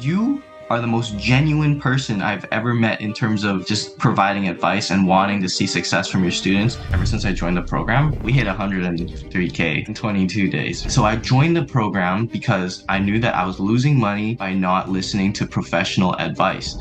You are the most genuine person I've ever met in terms of just providing advice and wanting to see success from your students. Ever since I joined the program, we hit 103K in 22 days. So I joined the program because I knew that I was losing money by not listening to professional advice.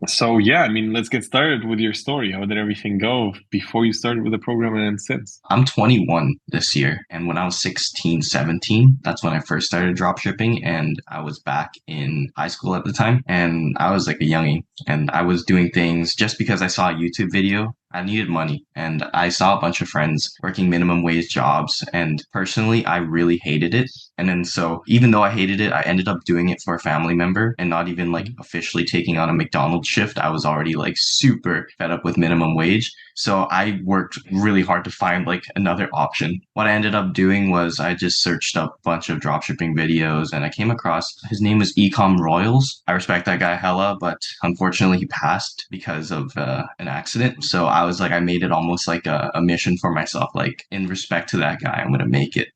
So yeah, I mean, let's get started with your story. How did everything go before you started with the program and since? I'm 21 this year, and when I was 16, 17, that's when I first started dropshipping, and I was back in high school at the time, and I was like a youngie, and I was doing things just because I saw a YouTube video. I needed money, and I saw a bunch of friends working minimum wage jobs, and personally, I really hated it. And then so even though I hated it, I ended up doing it for a family member and not even like officially taking on a McDonald's shift. I was already like super fed up with minimum wage. So I worked really hard to find like another option. What I ended up doing was I just searched up a bunch of dropshipping videos and I came across his name was Ecom Royals. I respect that guy hella, but unfortunately he passed because of an accident. So I was like, I made it almost like a mission for myself. Like in respect to that guy, I'm going to make it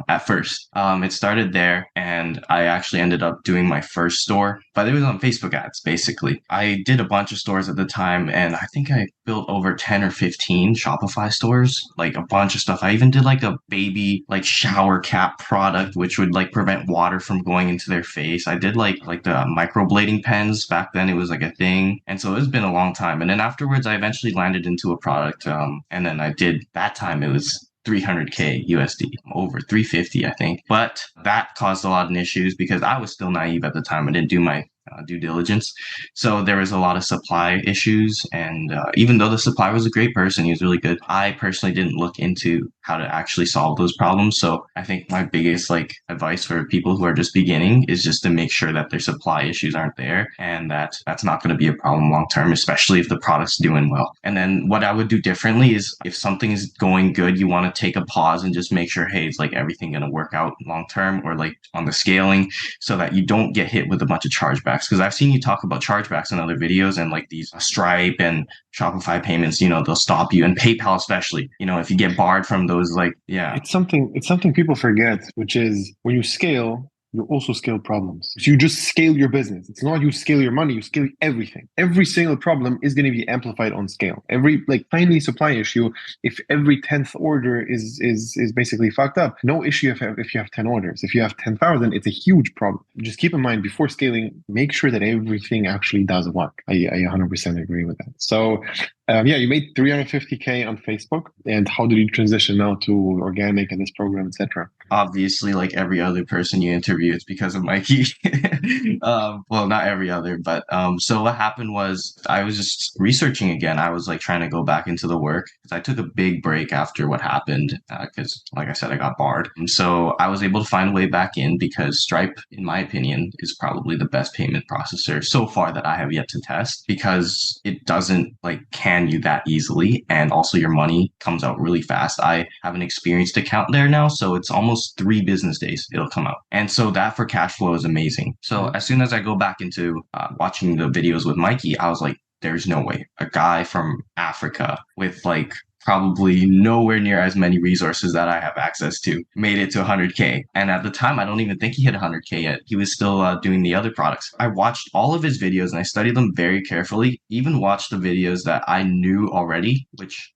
at first. It started there and I actually ended up doing my first store, but it was on Facebook ads, basically. I did a bunch of stores at the time and I think I built over 10 or 15 Shopify stores, like a bunch of stuff. I even did like a baby, like shower cap product, which would like prevent water from going into their face. I did like the microblading pens back then. It was like a thing. And so it's been a long time. And then afterwards, I eventually landed into a product. And then I did that time it was 300K USD, over 350, I think. But that caused a lot of issues because I was still naive at the time. I didn't do my due diligence. So there was a lot of supply issues. And even though the supplier was a great person, he was really good, I personally didn't look into how to actually solve those problems. So I think my biggest like advice for people who are just beginning is just to make sure that their supply issues aren't there and that that's not going to be a problem long term, especially if the product's doing well. And then what I would do differently is if something is going good, you want to take a pause and just make sure, hey, is like everything going to work out long term or like on the scaling so that you don't get hit with a bunch of chargebacks. Because I've seen you talk about chargebacks in other videos and like these Stripe and Shopify payments, they'll stop you and PayPal, especially, if you get barred from those, like, yeah. It's something people forget, which is when you scale, you also scale problems. So you just scale your business. It's not you scale your money, you scale everything. Every single problem is going to be amplified on scale. Every like tiny supply issue, if every 10th order is basically fucked up, no issue if you have 10 orders. If you have 10,000, it's a huge problem. Just keep in mind before scaling, make sure that everything actually does work. I 100% agree with that. So yeah, you made 350K on Facebook. And how did you transition now to organic and this program, etc.? Obviously, like every other person you interview, it's because of Mikey. Well, not every other, but so what happened was I was just researching again. I was like trying to go back into the work because I took a big break after what happened because, like I said, I got barred. And so I was able to find a way back in because Stripe, in my opinion, is probably the best payment processor so far that I have yet to test because it doesn't like can you that easily, and also your money comes out really fast. I have an experienced account there now, so it's almost 3 business days it'll come out, and so that for cash flow is amazing. So as soon as I go back into watching the videos with Mikey, I was like, there's no way a guy from Africa with like probably nowhere near as many resources that I have access to made it to 100K. And at the time, I don't even think he hit 100K yet. He was still doing the other products. I watched all of his videos and I studied them very carefully, even watched the videos that I knew already,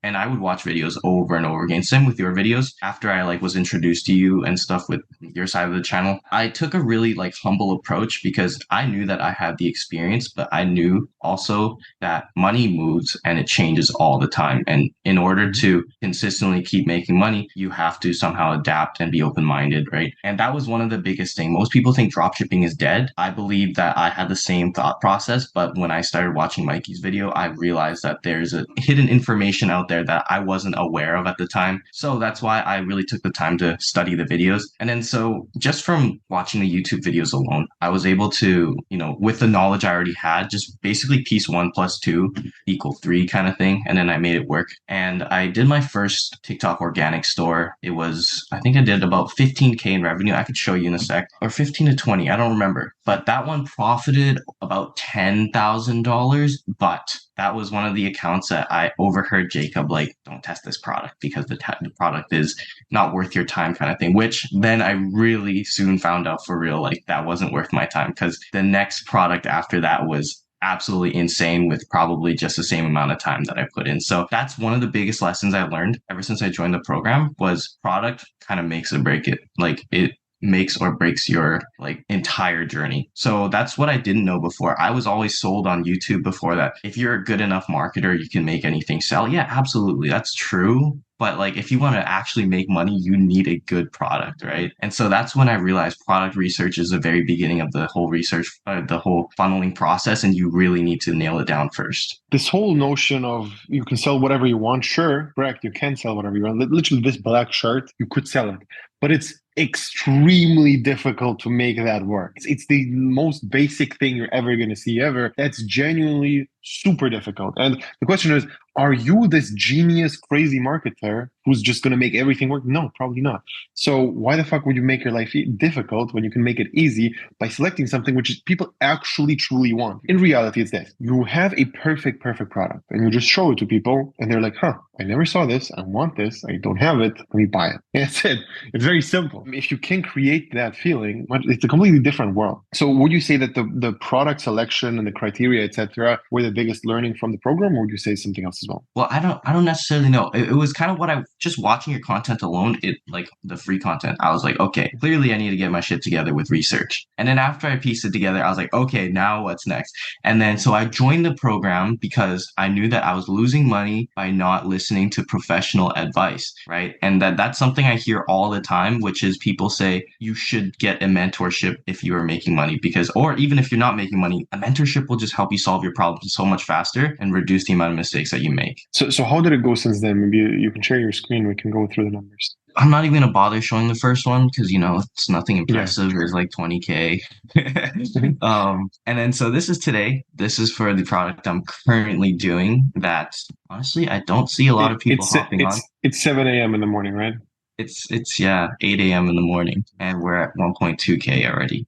and I would watch videos over and over again. Same with your videos. After I like was introduced to you and stuff with your side of the channel, I took a really like humble approach because I knew that I had the experience, but I knew also that money moves and it changes all the time. And in order to consistently keep making money, you have to somehow adapt and be open-minded, right? And that was one of the biggest things. Most people think dropshipping is dead. I believe that I had the same thought process, but when I started watching Mikey's video, I realized that there's a hidden information out there that I wasn't aware of at the time. So that's why I really took the time to study the videos. And then so just from watching the YouTube videos alone, I was able to, with the knowledge I already had, just basically piece 1 plus 2 equal 3 kind of thing. And then I made it work. And I did my first TikTok organic store. I think I did about 15K in revenue. I could show you in a sec, or 15 to 20. I don't remember. But that one profited about $10,000, but that was one of the accounts that I overheard Jacob like, don't test this product because the product is not worth your time kind of thing, which then I really soon found out for real, like that wasn't worth my time because the next product after that was absolutely insane with probably just the same amount of time that I put in. So that's one of the biggest lessons I learned ever since I joined the program was product kind of makes or break it. Like it makes or breaks your like entire journey. So that's what I didn't know before. I was always sold on YouTube before that. If you're a good enough marketer, you can make anything sell. Yeah, absolutely. That's true. But like if you want to actually make money, you need a good product, right? And so that's when I realized product research is the very beginning of the whole research, the whole funneling process, and you really need to nail it down first. This whole notion of you can sell whatever you want, sure, correct, you can sell whatever you want. Literally, this black shirt, you could sell it, but it's extremely difficult to make that work. It's the most basic thing you're ever going to see ever. That's genuinely super difficult. And the question is, are you this genius, crazy marketer who's just going to make everything work? No, probably not. So why the fuck would you make your life difficult when you can make it easy by selecting something which people actually truly want? In reality, it's this. You have a perfect product and you just show it to people and they're like, huh, I never saw this. I want this. I don't have it. Let me buy it. And that's it. It's very simple. If you can create that feeling, it's a completely different world. So would you say that the product selection and the criteria, etc., were the biggest learning from the program, or would you say something else as well? Well, I don't necessarily know. It was kind of what I just watching your content alone, it like the free content. I was like, okay, clearly I need to get my shit together with research. And then after I pieced it together, I was like, okay, now what's next? And then so I joined the program because I knew that I was losing money by not listening to professional advice, right? And that's something I hear all the time, which is people say you should get a mentorship if you are making money because, or even if you're not making money, a mentorship will just help you solve your problems so much faster and reduce the amount of mistakes that you make. So how did it go since then? Maybe you can share your screen. We can go through the numbers. I'm not even gonna bother showing the first one because it's nothing Yeah. impressive. It's like 20K. Mhm. And then so this is today. This is for the product I'm currently doing that honestly I don't see a lot of people hopping on. It's 7 a.m. in the morning, right? It's yeah, 8 a.m. in the morning and we're at 1.2K already.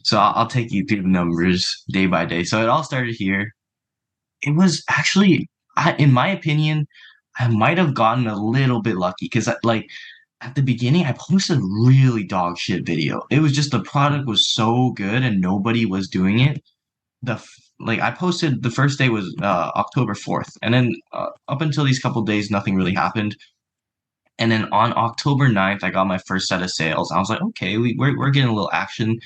So I'll take you through the numbers day by day. So it all started here. It was actually in my opinion, I might have gotten a little bit lucky because like at the beginning, I posted a really dog shit video. It was just the product was so good and nobody was doing it. Like I posted the first day was October 4th, and then up until these couple days, nothing really happened. And then on October 9th, I got my first set of sales. I was like, okay, we're getting a little action.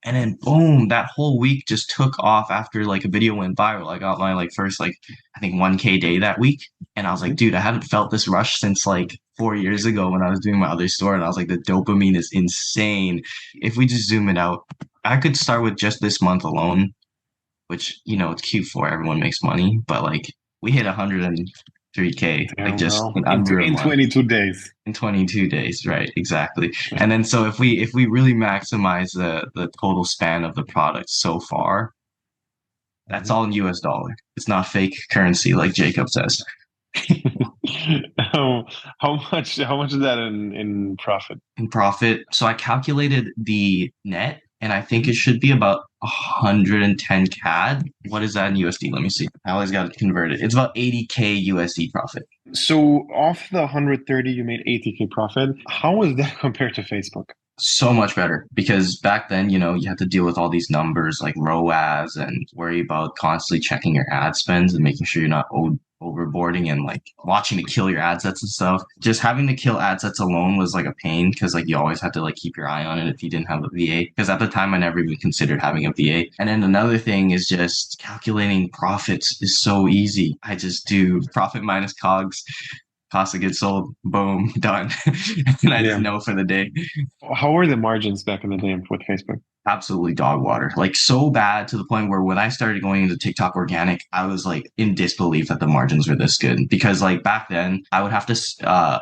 And then boom, that whole week just took off after like a video went viral. I got my like first like I think 1K day that week. And I was like, dude, I haven't felt this rush since like 4 years ago when I was doing my other store. And I was like, the dopamine is insane. If we just zoom it out, I could start with just this month alone, which it's Q4, everyone makes money, but like we hit 103K like Damn, just bro. in under a In month. 22 days. In 22 days, right? Exactly. And then so if we really maximize the total span of the product so far, that's Mhm. all in US dollar. It's not fake currency like Jacob says. How, how much is that in profit? In profit, so I calculated the net and I think it Mhm. should be about 110 CAD. What is that in USD? Let me see. I always got to convert it. It's about 80K USD profit. So off the 130, you made 80K profit. How is that compared to Facebook? So much better because back then, you had to deal with all these numbers like ROAS and worry about constantly checking your ad spends and making sure you're not overboarding and like watching to kill your ad sets and stuff. Just having to kill ad sets alone was like a pain because like you always had to like keep your eye on it if you didn't have a VA. Because at the time, I never even considered having a VA. And then another thing is just calculating profits is so easy. I just do profit minus COGS. Cost of goods sold, boom, done. And I just Yeah. know for the day. How were the margins back in the day with Facebook? Absolutely dog water. Like so bad to the point where when I started going into TikTok organic, I was like in disbelief that the margins were this good. Because like back then, I would have to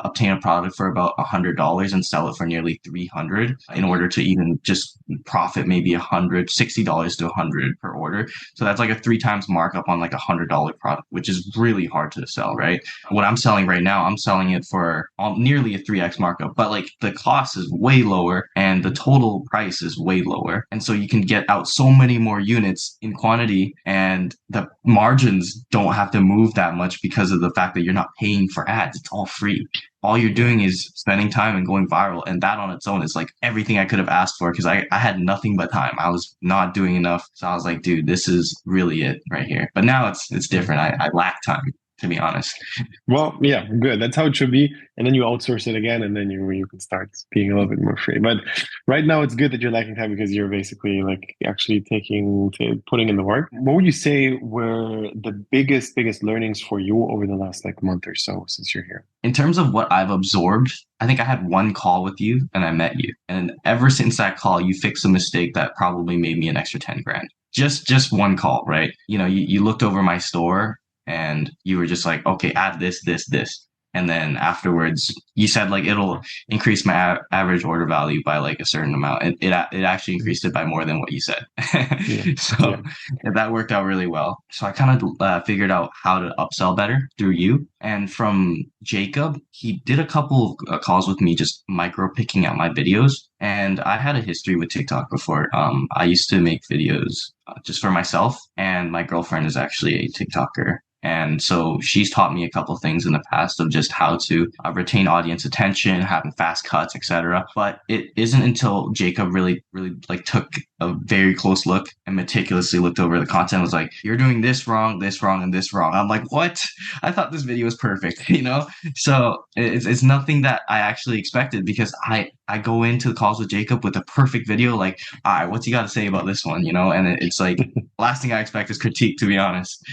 obtain a product for about $100 and sell it for nearly 300 in order to even just profit maybe $160 to 100 per order. So that's like a three times markup on like $100 product, which is really hard to sell, right? What I'm selling right now, I'm selling it for nearly a 3x markup, but like the cost is way lower and the total price is way lower. smaller. And so you can get out so many more units in quantity, and the margins don't have to move that much because of the fact that you're not paying for ads. It's all free. All you're Yeah. doing is spending time and going viral. And that on its own is like everything I could have asked for, because I had nothing but time. I was not doing enough. So I was like, dude, this is really it right here. But now it's different. I lack time, to be honest. Well, yeah, good. That's how it should be. And then you outsource it again, and then you can start being a little bit more free. But right now, it's good that you're lacking time because you're basically like actually putting in the work. What would you say were the biggest learnings for you over the last like month or so since you're here? In terms of what I've absorbed, I think I had one call with you and I met you. And ever since that call, you fixed a mistake that probably made me an extra 10 grand. Just one call, right? You looked over my store and you were just like, okay, add this. And then afterwards, you said like it'll increase my average order value by like a certain amount. And it actually increased it by more than what you said. Yeah. So Yeah. that worked out really well. So I kind of figured out how to upsell better through you. And from Jacob, he did a couple of calls with me, just micro picking out my videos. And I had a history with TikTok before. I used to make videos just for myself, and my girlfriend is actually a TikToker. And so she's taught me a couple things in the past of just how to retain audience attention, having fast cuts, etc. But it isn't until Jacob really like took a very close look and meticulously looked over the content, was like, you're doing this wrong, and this wrong. I'm like, what? I thought this video was perfect, you know? So it's nothing that I actually expected, because I go into the calls with Jacob with a perfect video, like, all right, what's he got to say about this one, you know? And it's like, last thing I expect is critique, to be honest.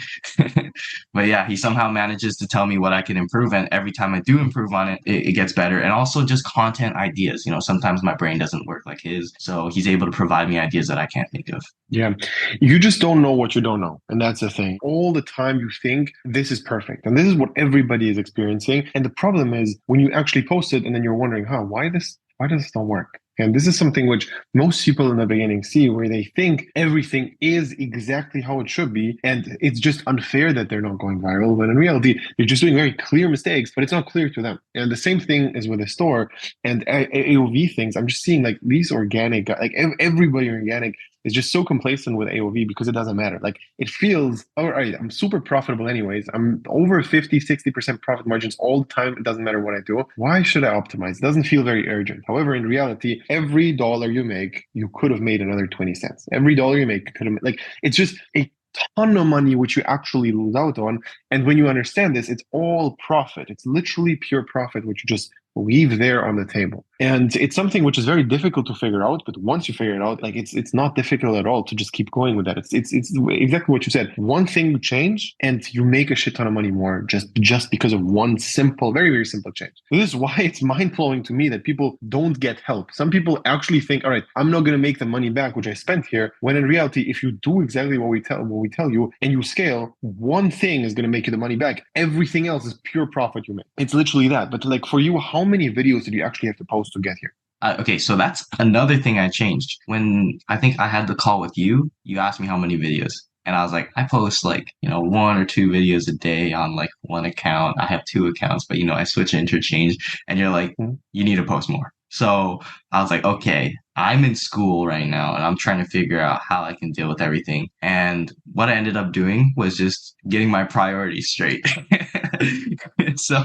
But yeah, he somehow manages to tell me what I can improve, and every time I do improve on it, it gets better. And also just content ideas. Sometimes my brain doesn't work like his, so he's able to provide me ideas that I can't think of. Yeah. You just don't know what you don't know. And that's the thing. All the time you think this is perfect. And this is what everybody is experiencing. And the problem is when you actually post it and then you're wondering, why does this not work? And this is something which most people in the beginning see, where they think everything is exactly how it should be. And it's just unfair that they're not going viral. When in reality, they're just doing very clear mistakes, but it's not clear to them. And the same thing is with the store and AOV things. I'm just seeing like these organic, like everybody organic is just so complacent with AOV because it doesn't matter. Like it feels, all right, I'm super profitable anyways. I'm over 50, 60% profit margins all the time. It doesn't matter what I do. Why should I optimize? It doesn't feel very urgent. However, in reality, every dollar you make, you could have made another 20 cents. Every dollar you make could have, like, it's just a ton of money which you actually lose out on. And when you understand this, it's all profit. It's literally pure profit, which you just leave there on the table. And it's something which is very difficult to figure out, but once you figure it out, like it's not difficult at all to just keep going with that. It's exactly what you said. One thing you change and you make a shit ton of money more just because of one simple, very, very simple change. This is why it's mind-blowing to me that people don't get help. Some people actually think, all right, I'm not going to make the money back which I spent here, when in reality, if you do exactly what we tell you and you scale, one thing is going to make you the money back. Everything else is pure profit you make. It's literally that. But like for you, how many videos did you actually have to post to get here? Okay, so that's another thing I changed. When I think I had the call with you, you asked me how many videos. And I was like, I post like, one or two videos a day on like one account. I have two accounts, but I switch interchange. And you're like, you need to post more. So I was like, okay, I'm in school right now and I'm trying to figure out how I can deal with everything. And what I ended up doing was just getting my priorities straight. So,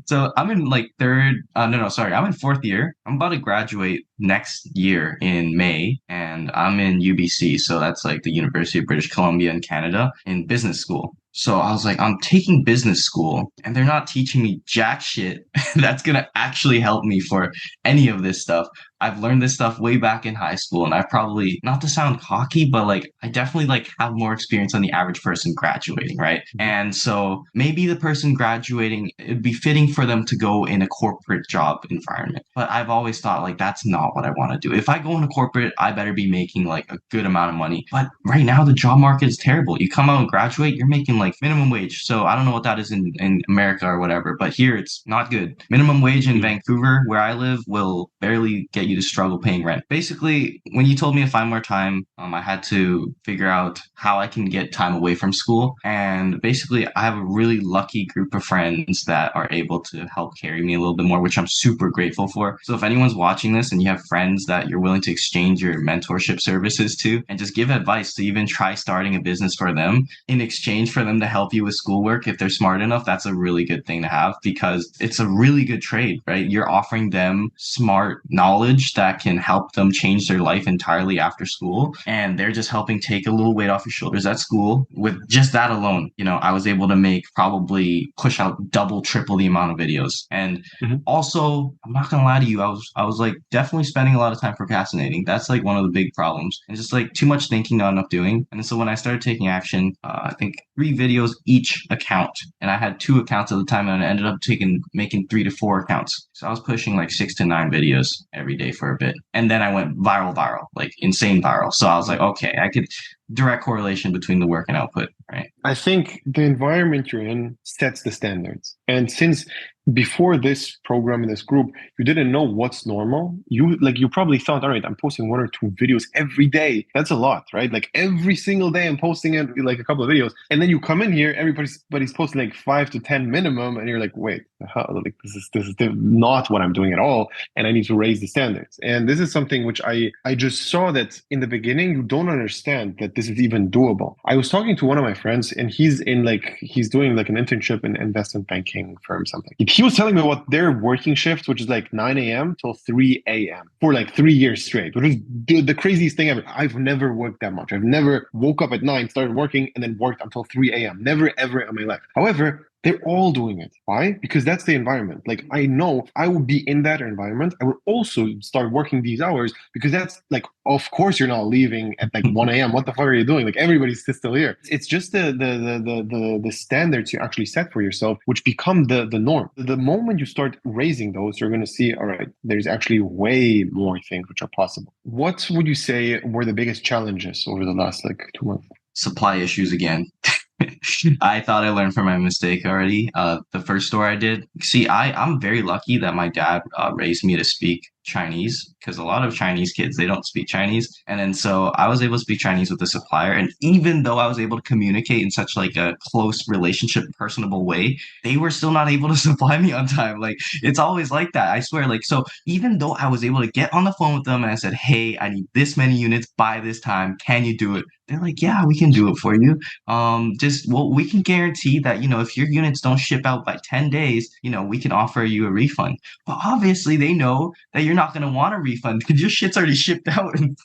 so I'm in like sorry, I'm in fourth year. I'm about to graduate next year in May, and I'm in UBC. So that's like the University of British Columbia in Canada, in business school. So I was like, I'm taking business school and they're not teaching me jack shit that's going to actually help me for any of this stuff. I've learned this stuff way back in high school, and I've probably, not to sound cocky, but like I definitely like have more experience than the average person graduating, right? And so maybe the person graduating, it'd be fitting for them to go in a corporate job environment. But I've always thought like that's not what I want to do. If I go into corporate, I better be making like a good amount of money. But right now the job market is terrible. You come out and graduate, you're making like minimum wage. So I don't know what that is in America or whatever, but here it's not good. Minimum wage in Vancouver, where I live, will barely get you you to struggle paying rent. Basically, when you told me to find more time, I had to figure out how I can get time away from school. And basically, I have a really lucky group of friends that are able to help carry me a little bit more, which I'm super grateful for. So if anyone's watching this and you have friends that you're willing to exchange your mentorship services to and just give advice to even try starting a business for them in exchange for them to help you with schoolwork, if they're smart enough, that's a really good thing to have because it's a really good trade, right? You're offering them smart knowledge that can help them change their life entirely after school. And they're just helping take a little weight off your shoulders at school. With just that alone, I was able to make probably push out double, triple the amount of videos. And Mhm. also, I'm not gonna lie to you, I was like definitely spending a lot of time procrastinating. That's like one of the big problems. And just like too much thinking, not enough doing. And so when I started taking action, I think 3 videos each account. And I had 2 accounts at the time and I ended up making 3 to 4 accounts. So I was pushing like 6 to 9 videos every day for a bit. And then I went viral, like insane viral. So I was like, okay, I could direct correlation between the work and output, right? I think the environment you're in sets the standards. And since before this program and this group, you didn't know what's normal. You probably thought, all right, I'm posting 1 or 2 videos every day. That's a lot, right? Like every single day I'm posting it like a couple of videos. And then you come in here, everybody's posting like 5 to 10 minimum, and you're like, wait, like this is not what I'm doing at all. And I need to raise the standards. And this is something which I just saw that in the beginning, you don't understand that this is even doable. I was talking to one of my friends and he's doing like an internship in investment banking firm, something. He was telling me about their working shift, which is like 9 a.m. till 3 a.m. for like 3 years straight, which is the craziest thing ever. I've never worked that much. I've never woke up at 9, started working, and then worked until 3 a.m. Never, ever in my life. However, they're all doing it. Why? Because that's the environment. Like I know I would be in that environment. I would also start working these hours because that's like, of course, you're not leaving at like 1 a.m. What the fuck are you doing? Like everybody's still here. It's just the standards you actually set for yourself, which become the norm. The moment you start raising those, you're going to see, all right, there's actually way more things which are possible. What would you say were the biggest challenges over the last like 2 months? Supply issues again. I thought I learned from my mistake already. The first store I did. See, I'm very lucky that my dad raised me to speak Chinese because a lot of Chinese kids they don't speak Chinese, and then so I was able to speak Chinese with the supplier. And even though I was able to communicate in such like a close relationship, personable way, they were still not able to supply me on time. Like it's always like that. I swear. Like so, even though I was able to get on the phone with them and I said, "Hey, I need this many units by this time. Can you do it?" They're like, "Yeah, we can do it for you." Just well, we can guarantee that if your units don't ship out by 10 days, we can offer you a refund. But obviously they know that you're not going to want a refund because your shit's already shipped out and,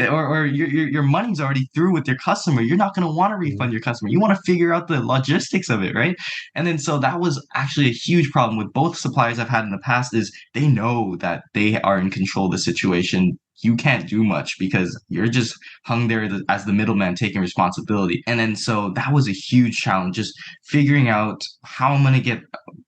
or your money's already through with your customer. You're not going to want to refund your customer. You want to figure out the logistics of it, right? And then so that was actually a huge problem with both suppliers I've had in the past is they know that they are in control of the situation. You can't do much because you're just hung there as the middleman taking responsibility. And then so that was a huge challenge, just figuring out how I'm going to get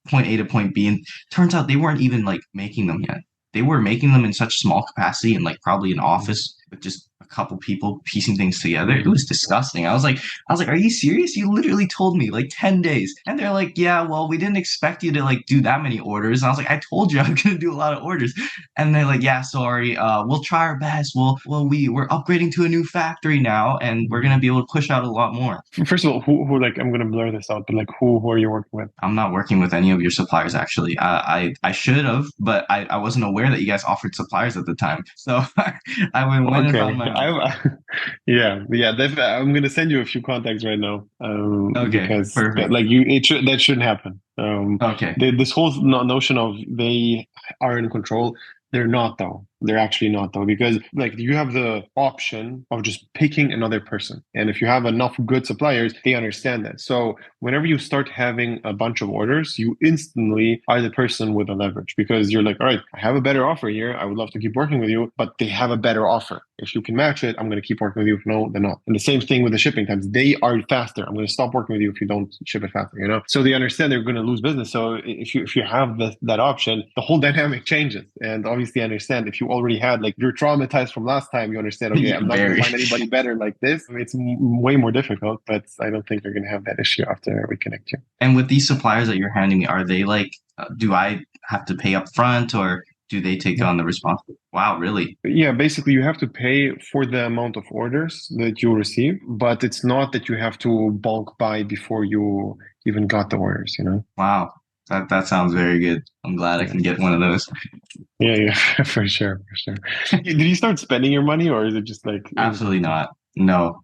point A to point B. And turns out they weren't even like making them yet. They were making them in such small capacity and like probably an office with just a couple people piecing things together. It was disgusting. I was like, are you serious? You literally told me like 10 days. And they're like, yeah, well, we didn't expect you to like do that many orders. And I was like, I told you I was gonna do a lot of orders. And they're like, yeah, sorry. We'll try our best. We're upgrading to a new factory now, and we're gonna be able to push out a lot more. First of all, who like I'm gonna blur this out, but like who are you working with? I'm not working with any of your suppliers actually. I should have, but I wasn't aware that you guys offered suppliers at the time. So I went and Okay, found my own. yeah. I'm gonna send you a few contacts right now, Okay, because perfect. that shouldn't happen. Okay. This whole notion of they are in control, they're not though. They're actually not though, because like you have the option of just picking another person, and if you have enough good suppliers, they understand that. So whenever you start having a bunch of orders, you instantly are the person with the leverage because you're like, all right, I have a better offer here. I would love to keep working with you, but they have a better offer. If you can match it, I'm going to keep working with you. If no, then not. And the same thing with the shipping times. They are faster. I'm going to stop working with you if you don't ship it faster, you know? So they understand they're going to lose business. So if you have that option, the whole dynamic changes. And obviously I understand if you already had, like, you're traumatized from last time, you understand, okay, I'm not going to Very. find anybody better like this. I mean, it's way more difficult, but I don't think you're going to have that issue after we connect you. And with these suppliers that you're handing me, are they like, do I have to pay up front or do they take Yeah. on the responsibility? Wow, really? Yeah, basically you have to pay for the amount of orders that you receive, but it's not that you have to bulk buy before you even got the orders, you know? Wow. That sounds very good. I'm glad I Yeah. can get one of those. Yeah, yeah, for sure, for sure. Did you start spending your money or is it just like Absolutely income? not. No.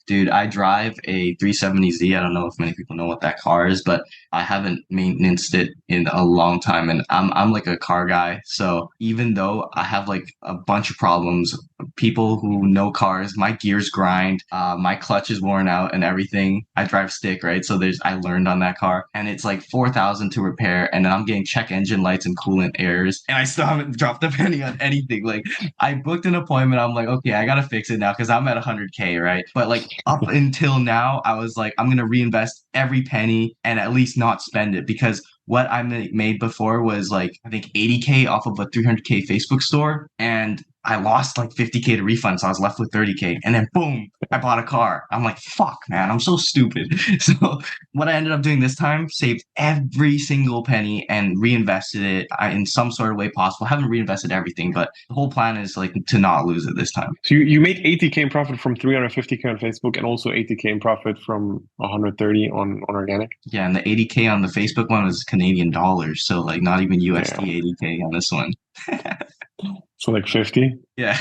Dude, I drive a 370Z. I don't know if many people know what that car is, but I haven't maintained it in a long time. And I'm like a car guy. So even though I have like a bunch of problems, people who know cars, my gears grind, my clutch is worn out and everything. I drive stick, right? So I learned on that car and it's like 4,000 to repair. And then I'm getting check engine lights and coolant errors. And I still haven't dropped a penny on anything. Like I booked an appointment. I'm like, okay, I gotta fix it now because I'm at 100K, right? But like up until now, I was like, I'm gonna reinvest every penny and at least not spend it because what I made before was like I think 80K off of a 300K Facebook store, and I lost like 50K to refund, so I was left with 30K, and then boom, I bought a car. I'm like, fuck, man, I'm so stupid. So what I ended up doing this time, saved every single penny and reinvested it in some sort of way possible. I haven't reinvested everything, but the whole plan is like to not lose it this time. So you made 80K in profit from 350K on Facebook and also 80K in profit from 130 on organic. Yeah, and the 80K on the Facebook one was Canadian dollars, so like not even Yeah. USD 80K on this one. So like 50. Yeah,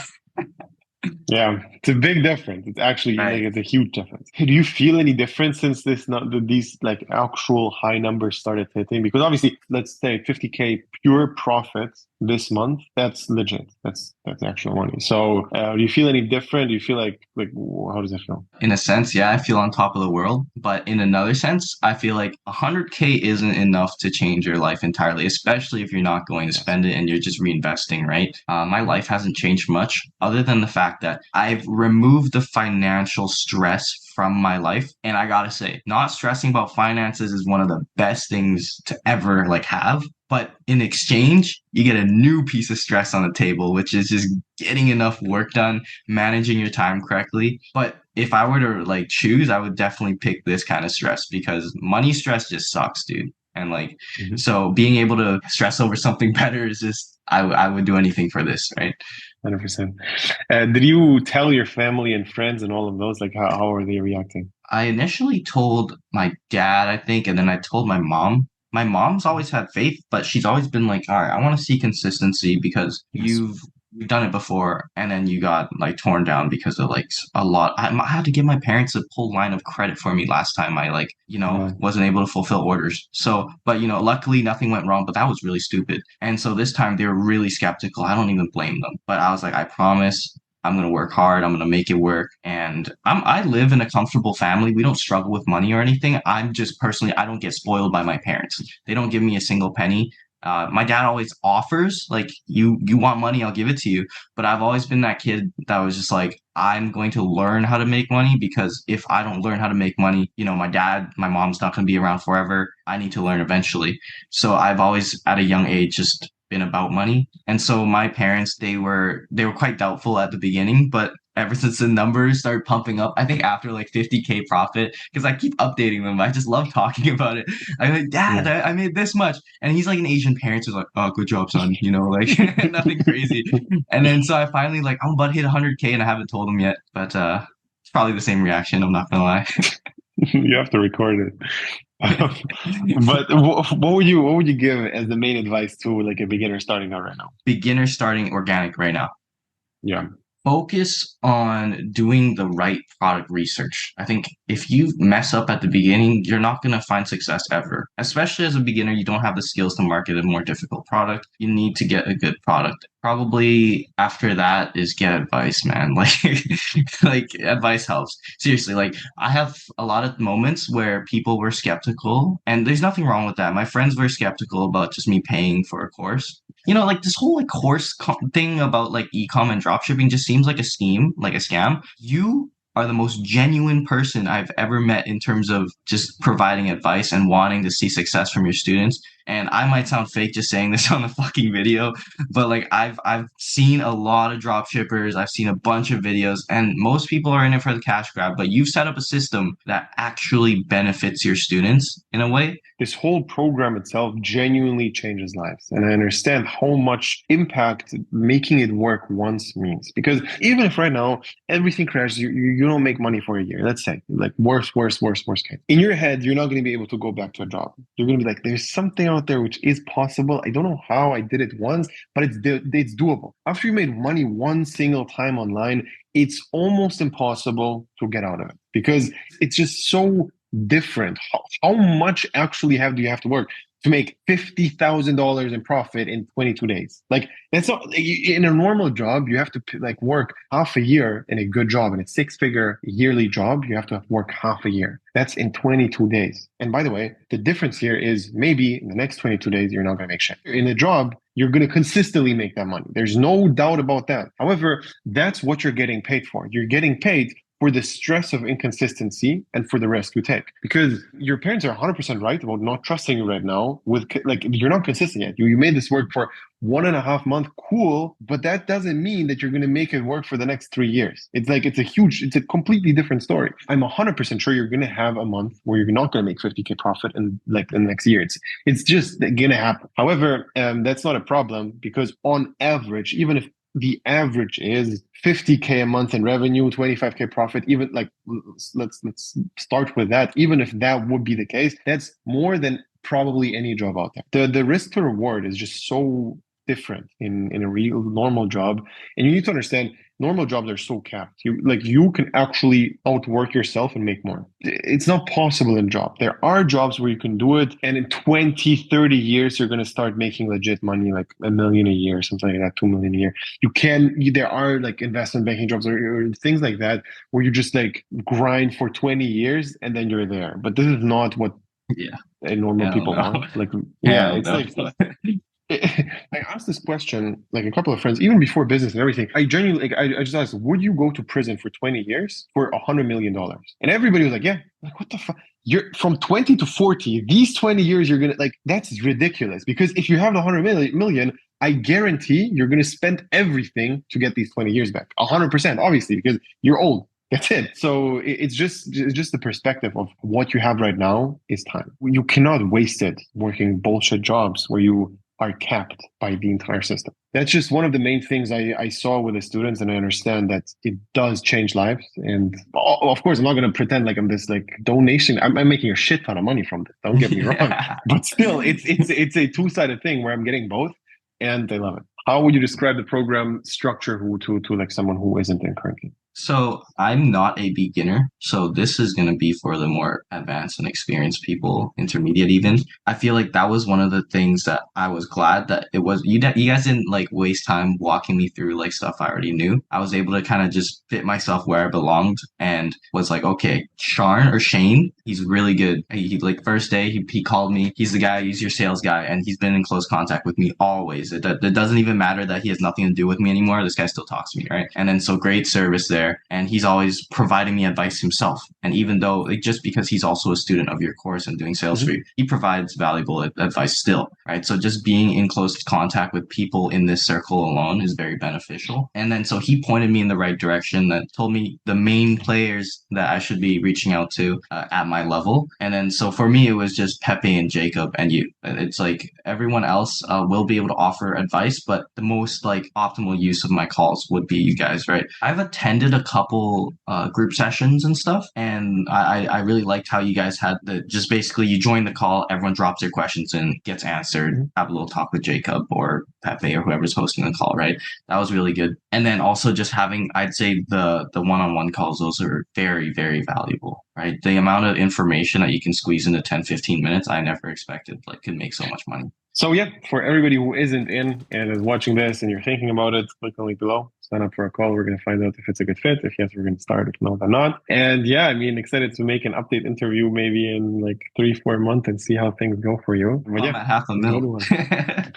Yeah, it's a big difference. It's actually like right. it's a huge difference. Hey, do you feel any difference since this not these like actual high numbers started hitting? Because obviously, let's say 50K pure profit this month, that's legit. That's actual money. So, do you feel any different? Do you feel like how does it feel? In a sense, yeah, I feel on top of the world. But in another sense, I feel like 100K isn't enough to change your life entirely, especially if you're not going to Yes. spend it and you're just reinvesting, right? My life hasn't changed much other than the fact that I've removed the financial stress from my life. And I gotta say, not stressing about finances is one of the best things to ever like have. But in exchange, you get a new piece of stress on the table, which is just getting enough work done, managing your time correctly. But if I were to like choose, I would definitely pick this kind of stress because money stress just sucks, dude. And like, Mhm. so being able to stress over something better is just, I would do anything for this, right? 100%. Did you tell your family and friends and all of those? Like, how are they reacting? I initially told my dad, I think, and then I told my mom. My mom's always had faith, but she's always been like, all right, I want to see consistency because Yes. you've done it before and then you got like torn down because of like a lot. I had to give my parents a full line of credit for me last time I like, Wow. wasn't able to fulfill orders. So, but luckily nothing went wrong, but that was really stupid. And so this time they were really skeptical. I don't even blame them. But I was like, I promise I'm gonna work hard. I'm gonna make it work. And I live in a comfortable family. We don't struggle with money or anything. I'm just personally I don't get spoiled by my parents. They don't give me a single penny. My dad always offers like you want money, I'll give it to you. But I've always been that kid that was just like I'm going to learn how to make money because if I don't learn how to make money, my mom's not going to be around forever. I need to learn eventually. So I've always at a young age just been about money. And so my parents, they were quite doubtful at the beginning, but ever since the numbers started pumping up, I think after like 50K profit, because I keep updating them. I just love talking about it. I'm like, Dad, Yeah. I made this much. And he's like an Asian parent who's like, oh, good job, son. Like nothing crazy. And then so I finally like, I'm about to hit 100K and I haven't told him yet, but it's probably the same reaction. I'm not gonna lie. You have to record it. But what would you give as the main advice to like a beginner starting out right now? Beginner starting organic right now. Yeah. Focus on doing the right product research. I think if you mess up at the beginning, you're not going to find success ever. Especially as a beginner, you don't have the skills to market a more difficult product. You need to get a good product. Probably after that is get advice, man. Like, like advice helps. Seriously, like I have a lot of moments where people were skeptical, and there's nothing wrong with that. My friends were skeptical about just me paying for a course. Like this whole like thing about like e-com and dropshipping just seems like a scheme, like a scam. You are the most genuine person I've ever met in terms of just providing advice and wanting to see success from your students. And I might sound fake just saying this on the fucking video, but like I've seen a lot of drop shippers, I've seen a bunch of videos, and most people are in it for the cash grab, but you've set up a system that actually benefits your students in a way. This whole program itself genuinely changes lives. And I understand how much impact making it work once means. Because even if right now everything crashes, you don't make money for a year, let's say, like worst case. In your head, you're not going to be able to go back to a job. You're going to be like, there's something out there which is possible. I don't know how I did it once, but it's doable. After you made money one single time online, it's almost impossible to get out of it because it's just so different. How much actually do you have to work to make $50,000 in profit in 22 days? Like that's not in a normal job. You have to like work half a year in a good job, in a six-figure yearly job. You have to work half a year. That's in 22 days. And by the way, the difference here is maybe in the next 22 days you're not going to make shit. In a job, you're going to consistently make that money. There's no doubt about that. However, that's what you're getting paid for. You're getting paid for the stress of inconsistency and for the risk you take. Because your parents are 100% right about not trusting you right now with like you're not consistent yet. You made this work for 1.5 months, cool, but that doesn't mean that you're going to make it work for the next 3 years. It's a completely different story. I'm 100% sure you're going to have a month where you're not going to make 50K profit in like the next year. It's just going to happen. However, that's not a problem because on average, even if the average is 50K a month in revenue, 25K profit, even like let's start with that. Even if that would be the case, that's more than probably any job out there. The risk to reward is just so different in a real normal job. And you need to understand normal jobs are so capped. You can actually outwork yourself and make more. It's not possible in a job. There are jobs where you can do it. And in 20, 30 years, you're going to start making legit money, like $1 million a year, something like that, $2 million a year. There are like investment banking jobs or things like that where you just like grind for 20 years and then you're there. But this is not what Yeah. normal Hell people no. want. Like, yeah, Hell it's no. like I asked this question like a couple of friends, even before business and everything. I genuinely, like, I just asked, would you go to prison for 20 years for $100 million? And everybody was like, yeah. Like, what the fuck? You're from 20 to 40. These 20 years, you're gonna like that's ridiculous. Because if you have the 100 million, I guarantee you're gonna spend everything to get these 20 years back. 100%, obviously, because you're old. That's it. So it's just the perspective of what you have right now is time. You cannot waste it working bullshit jobs where you are capped by the entire system. That's just one of the main things I saw with the students, and I understand that it does change lives. And of course, I'm not going to pretend like I'm this like donation. I'm making a shit ton of money from this. Don't get me wrong, but still, it's a two-sided thing where I'm getting both, and I love it. How would you describe the program structure to like someone who isn't in currently? So I'm not a beginner, so this is going to be for the more advanced and experienced people, intermediate even. I feel like that was one of the things that I was glad that it was you guys didn't like waste time walking me through like stuff I already knew. I was able to kind of just fit myself where I belonged and was like, okay, Sharn or Shane, he's really good. He like first day he called me. He's the guy. He's your sales guy, and he's been in close contact with me always. It doesn't even matter that he has nothing to do with me anymore. This guy still talks to me, right? And then so great service there. And he's always providing me advice himself. And even though like, just because he's also a student of your course and doing sales for you, he provides valuable advice still, right? So just being in close contact with people in this circle alone is very beneficial. And then so he pointed me in the right direction, that told me the main players that I should be reaching out to at my level. And then so for me, it was just Pepe and Jacob and you. It's like everyone else will be able to offer advice, but the most like optimal use of my calls would be you guys, right? I've attended a couple group sessions and stuff, and I really liked how you guys had the just basically you join the call, everyone drops their questions and gets answered. Have a little talk with Jacob or Pepe or whoever's hosting the call, right? That was really good. And then also just having, I'd say the one-on-one calls, those are very, very valuable, right? The amount of information that you can squeeze into 10, 15 minutes, I never expected like could make so much money. So yeah, for everybody who isn't in and is watching this and you're thinking about it, click the link below, sign up for a call. We're going to find out if it's a good fit. If yes, we're going to start. If no, then not. And yeah, I mean, excited to make an update interview maybe in like 3, 4 months and see how things go for you. But I'm yeah, at half a have a good mil. one.